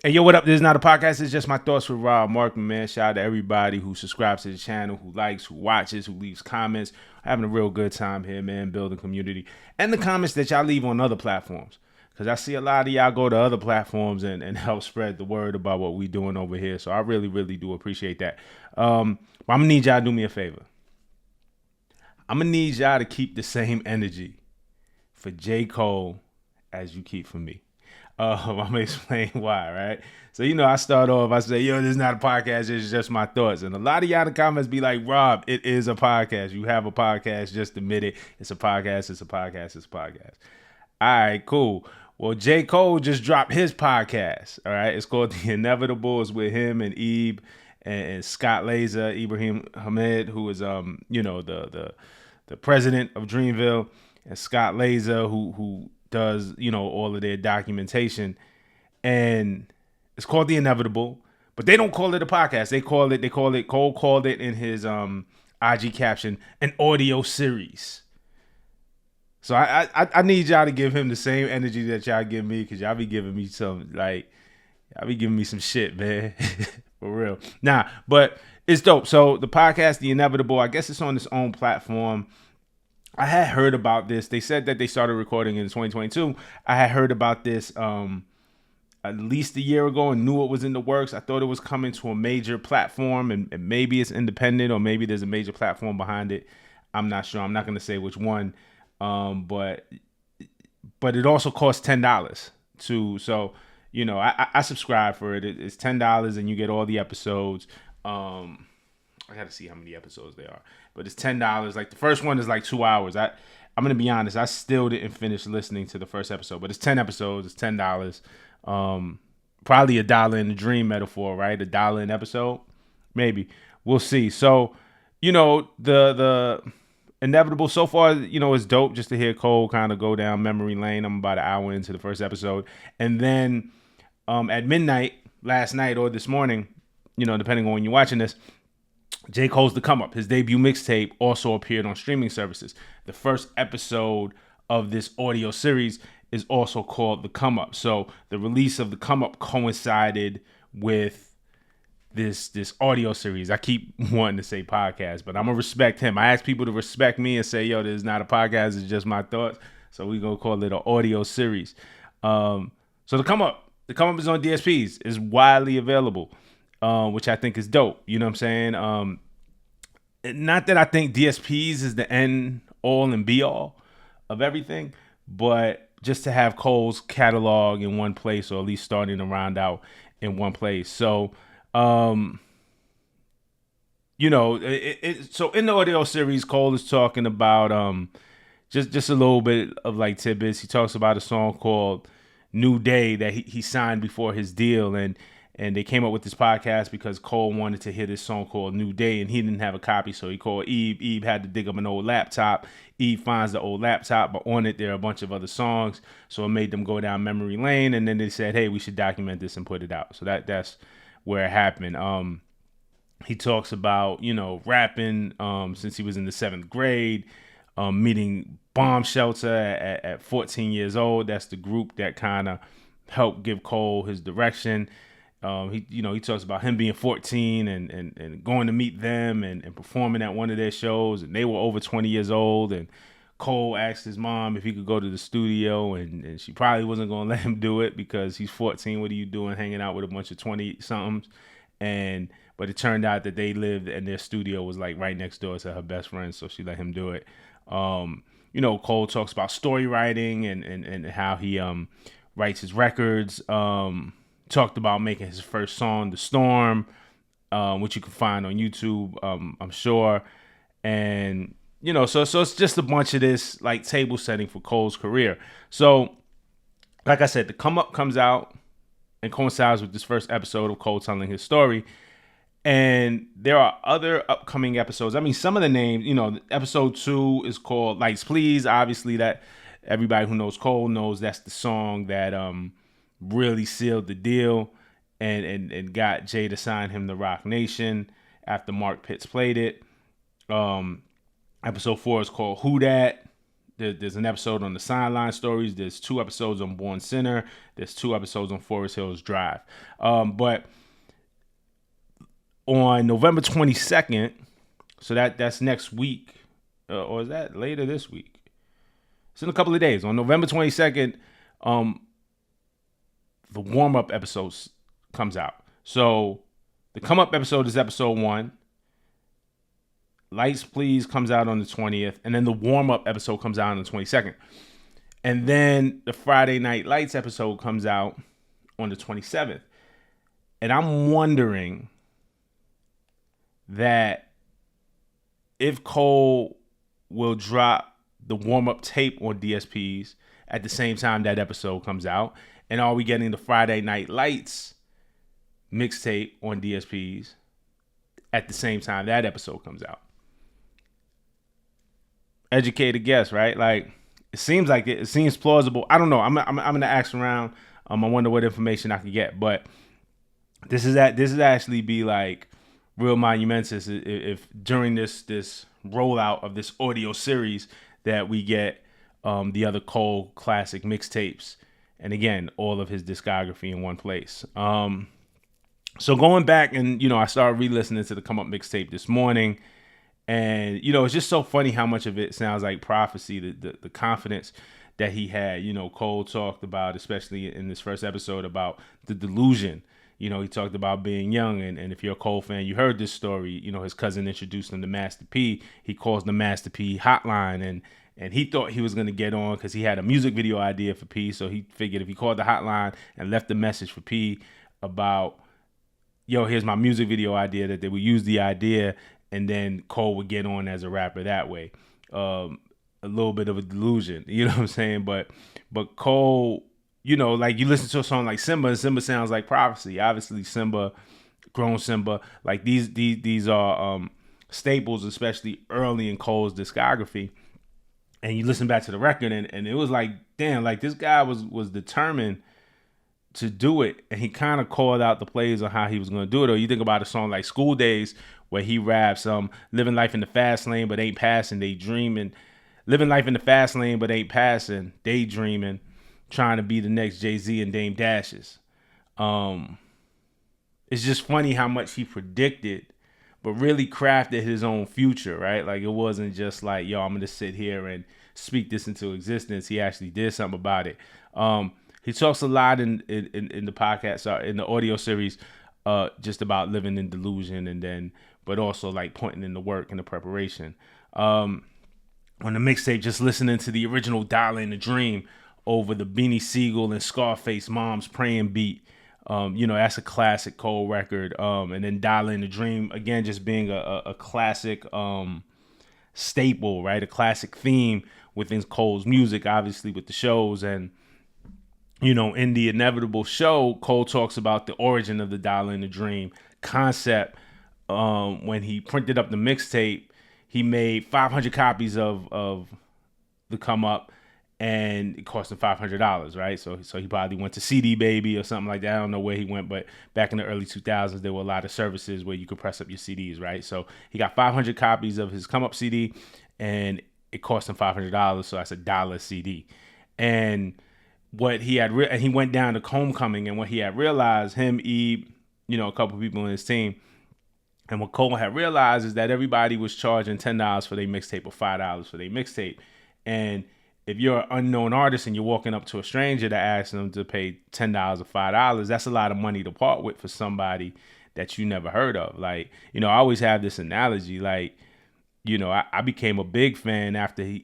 Hey, yo, what up? This is not a podcast. It's just my thoughts with Rob Markman, man. Shout out to everybody who subscribes to the channel, who likes, who watches, who leaves comments. Having a real good time here, man, building community. And the comments that y'all leave on other platforms. Because I see a lot of y'all go to other platforms and help spread the word about what we doing over here. So I really, really do appreciate that. But I'm going to need y'all to do me a favor. I'm going to need y'all to keep the same energy for J. Cole as you keep for me. I'm gonna explain why, right? So, I start off, I say, yo, this is not a podcast, it's just my thoughts. And a lot of y'all in the comments be like, Rob, it is a podcast. You have a podcast, just admit it. It's a podcast, it's a podcast, it's a podcast. All right, cool. Well, J. Cole just dropped his podcast. All right. It's called The Inevitable. It's with him and Ebe and Scott Laser, Ibrahim Hamed, who is the president of Dreamville, and Scott Laser, who does, all of their documentation. And it's called The Inevitable, but they don't call it a podcast. Cole called it in his IG caption, an audio series. So I need y'all to give him the same energy that y'all give me, because y'all be giving me some shit, man. For real. Nah, but it's dope. So the podcast, The Inevitable, I guess it's on its own platform. I had heard about this. They said that they started recording in 2022. I had heard about this at least a year ago and knew it was in the works. I thought it was coming to a major platform, and maybe it's independent, or maybe there's a major platform behind it. I'm not sure. I'm not going to say which one. But it also costs $10 to. So, I subscribe for it. It's $10 and you get all the episodes. I got to see how many episodes there are, but it's $10. Like the first one is like 2 hours. I'm gonna be honest, I still didn't finish listening to the first episode, but it's 10 episodes. It's $10. Probably $1 in the dream metaphor, right? $1 an episode, maybe. We'll see. So, the Inevitable so far, is dope just to hear Cole kind of go down memory lane. I'm about an hour into the first episode, and then at midnight last night or this morning, depending on when you're watching this, J. Cole's The Come Up, his debut mixtape, also appeared on streaming services. The first episode of this audio series is also called The Come Up. So the release of The Come Up coincided with this audio series. I keep wanting to say podcast, but I'm going to respect him. I ask people to respect me and say, yo, this is not a podcast, it's just my thoughts. So we're going to call it an audio series. So The Come Up is on DSPs. It's widely available. Which I think is dope. You know what I'm saying? Not that I think DSPs is the end all and be all of everything, but just to have Cole's catalog in one place, or at least starting to round out in one place. So, so in the audio series, Cole is talking about just a little bit of like tidbits. He talks about a song called New Day that he signed before his deal, and they came up with this podcast because Cole wanted to hear this song called New Day, and he didn't have a copy, so he called Ebe. Ebe had to dig up an old laptop. Ebe finds the old laptop, but on it there are a bunch of other songs, so it made them go down memory lane, and then they said, hey, we should document this and put it out. So that's where it happened. He talks about, rapping since he was in the 7th grade, meeting Bomb Shelter at 14 years old. That's the group that kind of helped give Cole his direction. He talks about him being 14 and going to meet them and performing at one of their shows, and they were over 20 years old, and Cole asked his mom if he could go to the studio, and she probably wasn't going to let him do it because he's 14. What are you doing hanging out with a bunch of 20-somethings? But it turned out that they lived, and their studio was like right next door to her best friend, so she let him do it. Cole talks about story writing and how he writes his records. Talked about making his first song, The Storm, which you can find on YouTube, I'm sure. And, so it's just a bunch of this like table setting for Cole's career. So, like I said, The Come Up comes out and coincides with this first episode of Cole telling his story. And there are other upcoming episodes. I mean, some of the names, episode 2 is called Lights Please. Obviously, that everybody who knows Cole knows that's the song that really sealed the deal and got Jay to sign him to Rock Nation after Mark Pitts played it. Episode 4 is called Who Dat. There's an episode on the Sideline Stories. There's 2 episodes on Born Sinner. There's 2 episodes on Forest Hills Drive. But on November 22nd, so that's next week, or is that later this week? It's in a couple of days. On November 22nd, the warm-up episodes comes out. So the come-up episode is episode 1. Lights Please comes out on the 20th. And then the warm-up episode comes out on the 22nd. And then the Friday Night Lights episode comes out on the 27th. And I'm wondering that if Cole will drop the warm-up tape on DSPs at the same time that episode comes out. And are we getting the Friday Night Lights mixtape on DSPs at the same time that episode comes out? Educated guess, right? Like, it seems like it seems plausible. I don't know. I'm gonna ask around. I wonder what information I can get. But this is actually be like real monumentous if during this rollout of this audio series that we get the other Cole classic mixtapes, and again, all of his discography in one place. So going back and, I started re-listening to the Come Up mixtape this morning, and, it's just so funny how much of it sounds like prophecy, the confidence that he had. Cole talked about, especially in this first episode, about the delusion. He talked about being young, and if you're a Cole fan, you heard this story. His cousin introduced him to Master P. He calls the Master P hotline, and he thought he was going to get on because he had a music video idea for P. So he figured if he called the hotline and left a message for P about, yo, here's my music video idea, that they would use the idea, and then Cole would get on as a rapper that way. A little bit of a delusion, you know what I'm saying? But Cole, like you listen to a song like Simba, and Simba sounds like prophecy. Obviously, Simba, grown Simba, like these are staples, especially early in Cole's discography. And you listen back to the record, and it was like, damn, like this guy was determined to do it, and he kind of called out the plays on how he was going to do it. Or you think about a song like School Days, where he raps living life in the fast lane but ain't passing, daydreaming, living life in the fast lane but ain't passing, daydreaming, trying to be the next Jay-Z and Dame Dashes. It's just funny how much he predicted but really crafted his own future, right? Like, it wasn't just like, yo, I'm going to sit here and speak this into existence. He actually did something about it. He talks a lot in the podcast, in the audio series, just about living in delusion, but also like pointing in the work and the preparation. On the mixtape, just listening to the original Dollar in the Dream over the Beanie Siegel and Scarface Mom's Praying beat. That's a classic Cole record. And then Dollar in the Dream, again, just being a classic staple, right? A classic theme within Cole's music, obviously with the shows. And, in the Inevitable show, Cole talks about the origin of the Dollar in the Dream concept. When he printed up the mixtape, he made 500 copies of the Come Up, and it cost him $500, right? So he probably went to CD Baby or something like that. I don't know where he went, but back in the early 2000s, there were a lot of services where you could press up your CDs, right? So he got 500 copies of his Come Up CD, and it cost him $500, so that's $1 CD. And what he had, and he went down to Homecoming, and what he had realized, him, Ebe, a couple of people in his team, and what Cole had realized is that everybody was charging $10 for their mixtape or $5 for their mixtape. And if you're an unknown artist and you're walking up to a stranger to ask them to pay $10 or $5, that's a lot of money to part with for somebody that you never heard of. Like, I always have this analogy, like, I became a big fan after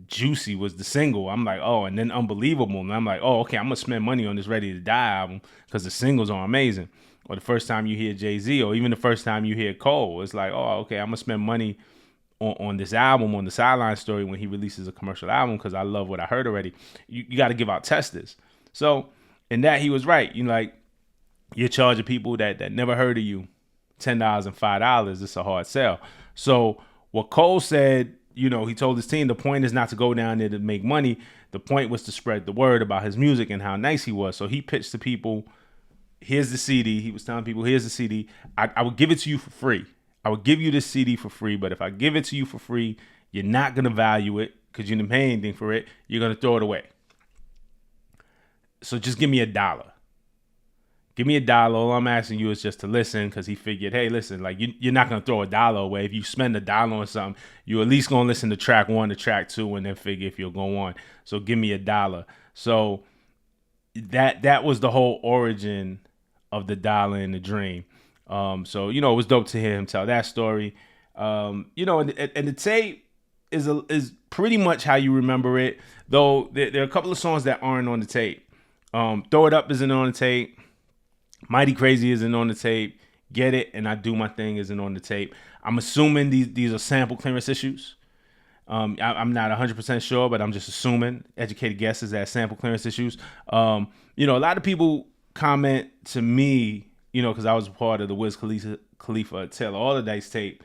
Juicy was the single. I'm like, oh, and then Unbelievable. And I'm like, oh, okay, I'm going to spend money on this Ready to Die album because the singles are amazing. Or the first time you hear Jay-Z, or even the first time you hear Cole, it's like, oh, okay, I'm going to spend money on this album, on the Sideline Story when he releases a commercial album because I love what I heard already. You got to give out testers. So in that, he was right. You're charging people that never heard of you $10 and $5. It's a hard sell. So what Cole said, he told his team, the point is not to go down there to make money. The point was to spread the word about his music and how nice he was. So he pitched to people, here's the CD. He was telling people, here's the CD. I would give it to you for free. I would give you this CD for free, but if I give it to you for free, you're not going to value it. because you didn't pay anything for it, you're going to throw it away. So just give me $1. Give me $1. All I'm asking you is just to listen, because he figured, hey, listen, like you're not going to throw $1 away. If you spend $1 on something, you at least going to listen to track 1 to track 2 and then figure if you'll go on. So give me $1. So that was the whole origin of the dollar and the dream. So, it was dope to hear him tell that story. And the tape is pretty much how you remember it, though there are a couple of songs that aren't on the tape. Throw It Up isn't on the tape. Mighty Crazy isn't on the tape. Get It and I Do My Thing isn't on the tape. I'm assuming these are sample clearance issues. I'm not 100% sure, but I'm just assuming. Educated guesses that sample clearance issues. A lot of people comment to me, because I was part of the Wiz Khalifa Taylor All the Dice tape.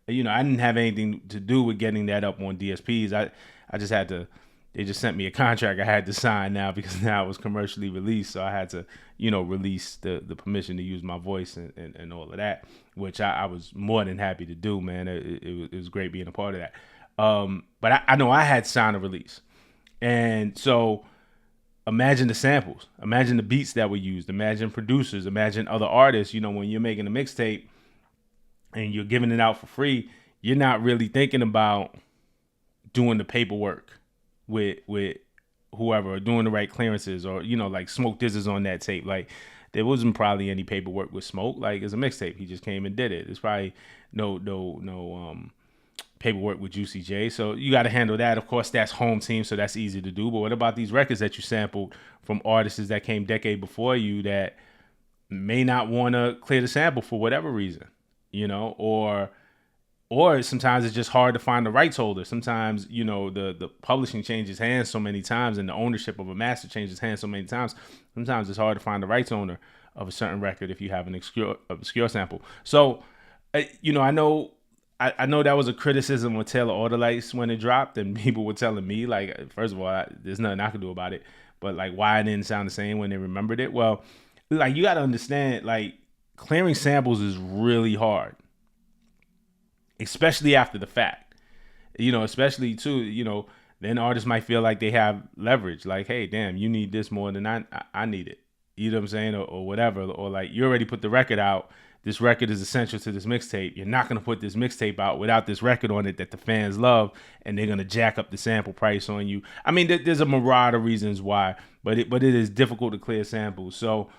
I didn't have anything to do with getting that up on DSPs. I just had to. They just sent me a contract I had to sign now, because now it was commercially released. So I had to, release the permission to use my voice and all of that, which I was more than happy to do, man. It was great being a part of that. But I know I had signed a release. And so imagine the samples, imagine the beats that were used, imagine producers, imagine other artists. When you're making a mixtape and you're giving it out for free, you're not really thinking about doing the paperwork with whoever, or doing the right clearances, or like Smoke Dizz's on that tape. Like there wasn't probably any paperwork with Smoke. Like it's a mixtape, he just came and did it. There's probably no paperwork with Juicy J. So you got to handle that. Of course, that's home team, so that's easy to do. But what about these records that you sampled from artists that came decade before you that may not want to clear the sample for whatever reason, or sometimes it's just hard to find the rights holder. Sometimes, the publishing changes hands so many times, and the ownership of a master changes hands so many times. Sometimes it's hard to find the rights owner of a certain record if you have an obscure sample. So, I know that was a criticism of Taylor All the Lights when it dropped, and people were telling me, like, first of all, there's nothing I could do about it, but like, why it didn't sound the same when they remembered it. Well, like, you got to understand, like, clearing samples is really hard, especially after the fact, especially too, then artists might feel like they have leverage. Like, hey, damn, you need this more than I need it. You know what I'm saying? Or whatever. Or like, you already put the record out. This record is essential to this mixtape. You're not going to put this mixtape out without this record on it that the fans love, and they're going to jack up the sample price on you. I mean, there's a myriad of reasons why, but it is difficult to clear samples. So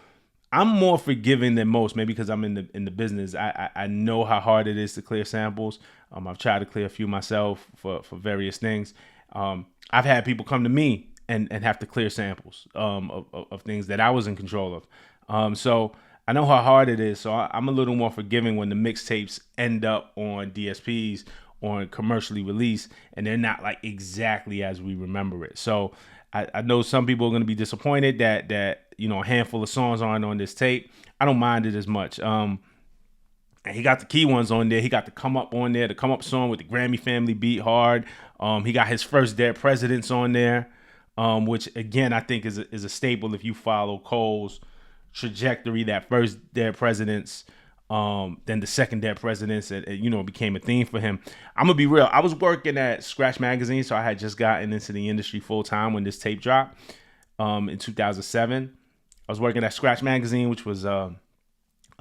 I'm more forgiving than most, maybe because I'm in the business. I know how hard it is to clear samples. I've tried to clear a few myself for various things. I've had people come to me and have to clear samples of things that I was in control of. So I know how hard it is. So I'm a little more forgiving when the mixtapes end up on DSPs or commercially released, and they're not like exactly as we remember it. So I know some people are going to be disappointed that a handful of songs aren't on this tape. I don't mind it as much. And he got the key ones on there. He got the Come Up on there, the Come Up song with the Grammy family beat hard. He got his First Dead Presidents on there, which again I think is a staple if you follow Cole's trajectory. That First Dead Presidents, then the Second Dead Presidents, it became a theme for him. I'm gonna be real. I was working at Scratch Magazine, so I had just gotten into the industry full time when this tape dropped in 2007. I was working at Scratch Magazine, which was a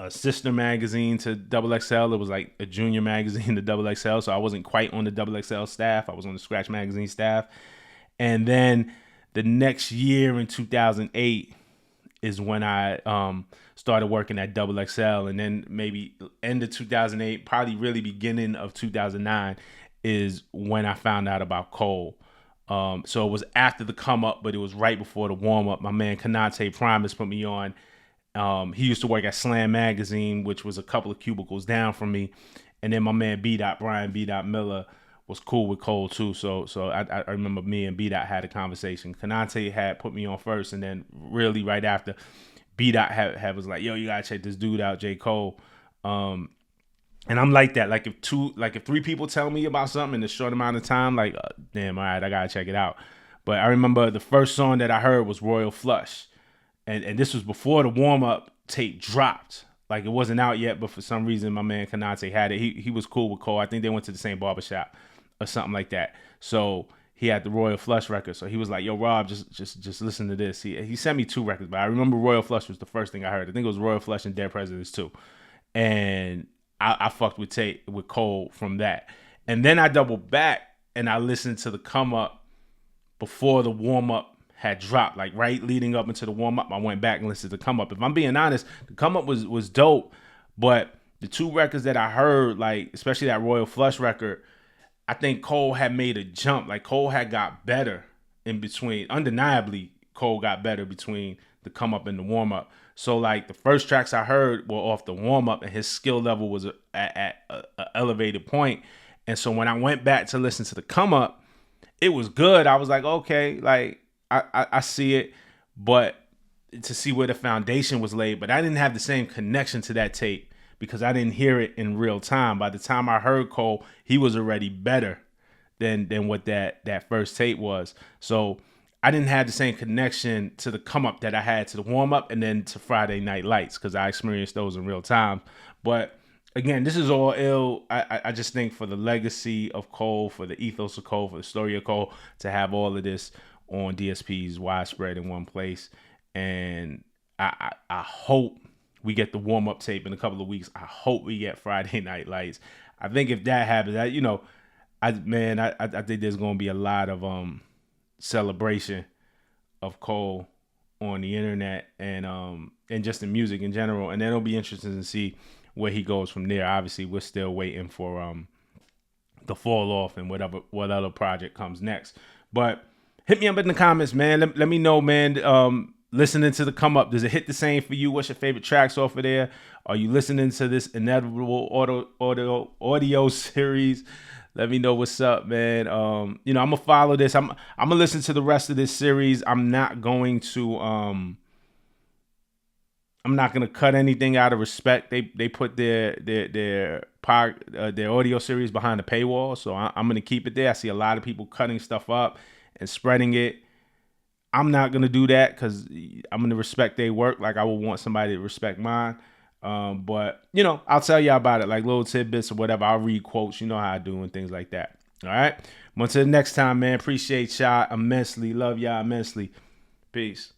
sister magazine to Double XL. It was like a junior magazine to Double XL, so I wasn't quite on the Double XL staff. I was on the Scratch Magazine staff. And then the next year in 2008 is when I started working at Double XL, and then maybe end of 2008, probably really beginning of 2009 is when I found out about Cole. So it was after the come up, but it was right before the warm up. My man Kanate Primus put me on. He used to work at Slam Magazine, which was a couple of cubicles down from me. And then my man Brian B. Miller was cool with Cole too. So I remember me and B. had a conversation. Kanate had put me on first, and then really right after, B. had was like, yo, you gotta check this dude out, J. Cole. And I'm like that. Like if three people tell me about something in a short amount of time, like, damn, all right, I gotta check it out. But I remember the first song that I heard was Royal Flush. And this was before the warm-up tape dropped. Like, it wasn't out yet, but for some reason, my man Kanate had it. He was cool with Cole. I think they went to the same barbershop or something like that. So he had the Royal Flush record. So he was like, yo, Rob, just listen to this. He sent me 2 records, but I remember Royal Flush was the first thing I heard. I think it was Royal Flush and Dead Presidents too. And I fucked with Cole from that. And then I doubled back and I listened to the Come Up before the warm up had dropped, like right leading up into the warm up. I went back and listened to the Come Up. If I'm being honest, the Come Up was dope, but the 2 records that I heard, like especially that Royal Flush record, I think Cole had made a jump. Like Cole had got better in between. Undeniably, Cole got better between the Come Up and the warm up. So like the first tracks I heard were off the warm up, and his skill level was at an elevated point. And so when I went back to listen to the Come Up, it was good. I was like, okay, like I see it, but to see where the foundation was laid, but I didn't have the same connection to that tape because I didn't hear it in real time. By the time I heard Cole, he was already better than what that first tape was. So I didn't have the same connection to the Come Up that I had to the warm up and then to Friday Night Lights because I experienced those in real time. But again, this is all ill. I just think for the legacy of Cole, for the ethos of Cole, for the story of Cole, to have all of this on DSPs widespread in one place. And I hope we get the warm-up tape in a couple of weeks. I hope we get Friday Night Lights. I think if that happens, I think there's going to be a lot of celebration of Cole on the internet and just in music in general. And then it'll be interesting to see where he goes from there. Obviously, we're still waiting for the fall off and what other project comes next. But hit me up in the comments, man. Let me know, man. Listening to the Come Up, does it hit the same for you? What's your favorite tracks off of there? Are you listening to this inevitable audio series? Let me know what's up, man. I'm gonna follow this. I'm gonna listen to the rest of this series. I'm not going to cut anything out of respect. They put their audio series behind the paywall, so I'm gonna keep it there. I see a lot of people cutting stuff up and spreading it. I'm not gonna do that because I'm gonna respect their work like I would want somebody to respect mine. But I'll tell y'all about it, like little tidbits or whatever. I'll read quotes. You know how I do and things like that. All right. Until the next time, man. Appreciate y'all immensely. Love y'all immensely. Peace.